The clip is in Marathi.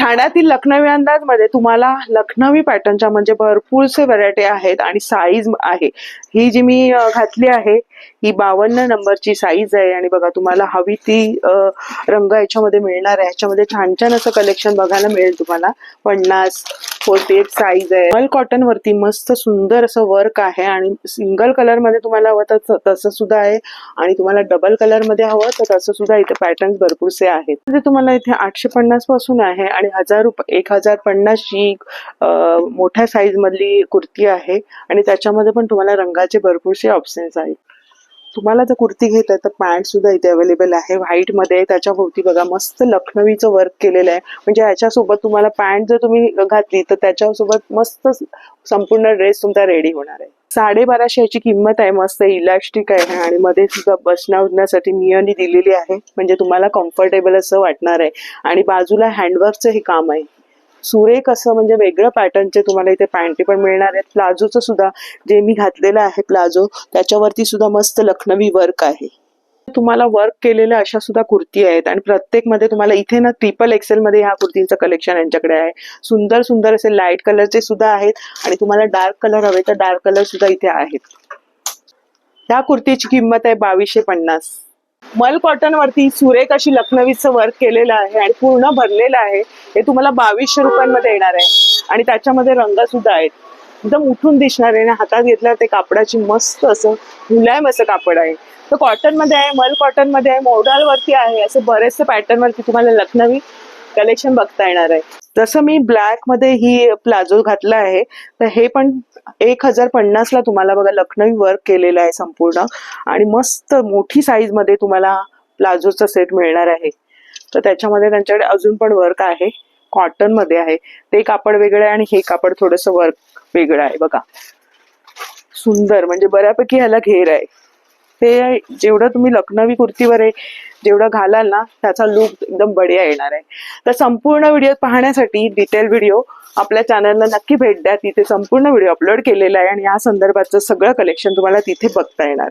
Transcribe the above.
ठाण्यातील लखनवी अंदाज मध्ये तुम्हाला लखनवी पॅटर्नच्या म्हणजे भरपूरसे व्हरायटी आहेत आणि साईज आहे। ही जी मी घातली आहे ही 52 नंबरची साईज आहे आणि बघा तुम्हाला हवी ती रंग याच्यामध्ये मिळणार आहे। याच्यामध्ये छान छान असं कलेक्शन बघायला मिळेल तुम्हाला। 50, 48 साईज आहे। मल कॉटन वरती मस्त सुंदर असं वर्क आहे आणि सिंगल कलर मध्ये तुम्हाला हवं तसं सुद्धा आहे आणि तुम्हाला डबल कलर मध्ये हवं तर तसं सुद्धा इथे पॅटर्न भरपूरसे आहेत। म्हणजे तुम्हाला इथे 850 पासून आहे आणि 1050 ची मोठ्या साईज मधली कुर्ती आहे आणि त्याच्यामध्ये पण तुम्हाला रंगाचे भरपूरसे ऑप्शन्स आहेत। तुम्हाला जर कुर्ती घेत आहे तर पॅन्ट सुद्धा इथे अवेलेबल आहे व्हाईट मध्ये। त्याच्या भोवती बघा मस्त लखनवीचं वर्क केलेलं आहे म्हणजे याच्यासोबत तुम्हाला पॅन्ट जर तुम्ही घातली तर त्याच्यासोबत मस्त संपूर्ण ड्रेस तुमचा रेडी होणार आहे। 1250 याची किंमत आहे। मस्त इलास्टिक आहे आणि मध्ये सुद्धा बसण्यासाठी मियानी दिलेली आहे म्हणजे तुम्हाला कम्फर्टेबल असं वाटणार आहे आणि बाजूला हँडवर्कचं हे काम आहे। सुरेख असं म्हणजे वेगळं पॅटर्नचे तुम्हाला इथे पॅन्टी पण मिळणार आहेत। प्लाझोचं सुद्धा जे मी घातलेलं आहे प्लाझो त्याच्यावरती सुद्धा मस्त लखनवी वर्क आहे। तुम्हाला वर्क केलेल्या अशा सुद्धा कुर्ती आहेत आणि प्रत्येक मध्ये तुम्हाला इथे ना XXL मध्ये ह्या कुर्तींचं कलेक्शन यांच्याकडे आहे। सुंदर सुंदर असे लाईट कलरचे सुद्धा आहेत आणि तुम्हाला डार्क कलर हवे तर डार्क कलर सुद्धा इथे आहेत। त्या कुर्तीची किंमत आहे 2250। मल कॉटन वरती सुरेख अशी लखनवीचं वर्क केलेलं आहे आणि पूर्ण भरलेलं आहे। हे तुम्हाला 2200 रुपयांमध्ये येणार आहे आणि त्याच्यामध्ये रंग सुद्धा आहेत। एकदम उठून दिसणार आहे ना हातात घेतल्यावर ते कापडाची मस्त असं मुलायम असं कापड आहे। तर कॉटन मध्ये आहे, मल कॉटन मध्ये आहे, मोडाल वरती आहे, असे बरेचसे पॅटर्न वरती तुम्हाला लखनवी कलेक्शन बघता येणार आहे। जसं मी ब्लॅक मध्ये ही प्लाझो घातला आहे तर हे पण 1050 ला तुम्हाला बघा लखनवी वर्क केलेलं आहे संपूर्ण आणि मस्त मोठी साईज मध्ये तुम्हाला प्लाझोचा सेट मिळणार आहे। तर त्याच्यामध्ये त्यांच्याकडे अजून पण वर्क आहे, कॉटन मध्ये आहे। ते कापड वेगळं आहे आणि हे कापड थोडंसं वर्क वेगळं आहे। बघा सुंदर म्हणजे बऱ्यापैकी ह्याला घेर आहे। ते जेवढं तुम्ही लखनवी कुर्तीवर आहे जेवढं घालाल ना त्याचा लुक एकदम बढिया येणार आहे। तर संपूर्ण व्हिडिओ पाहण्यासाठी डिटेल व्हिडिओ आपल्या चॅनलला नक्की भेट द्या। तिथे संपूर्ण व्हिडिओ अपलोड केलेला आहे आणि या संदर्भाचं सगळं कलेक्शन तुम्हाला तिथे बघता येणार।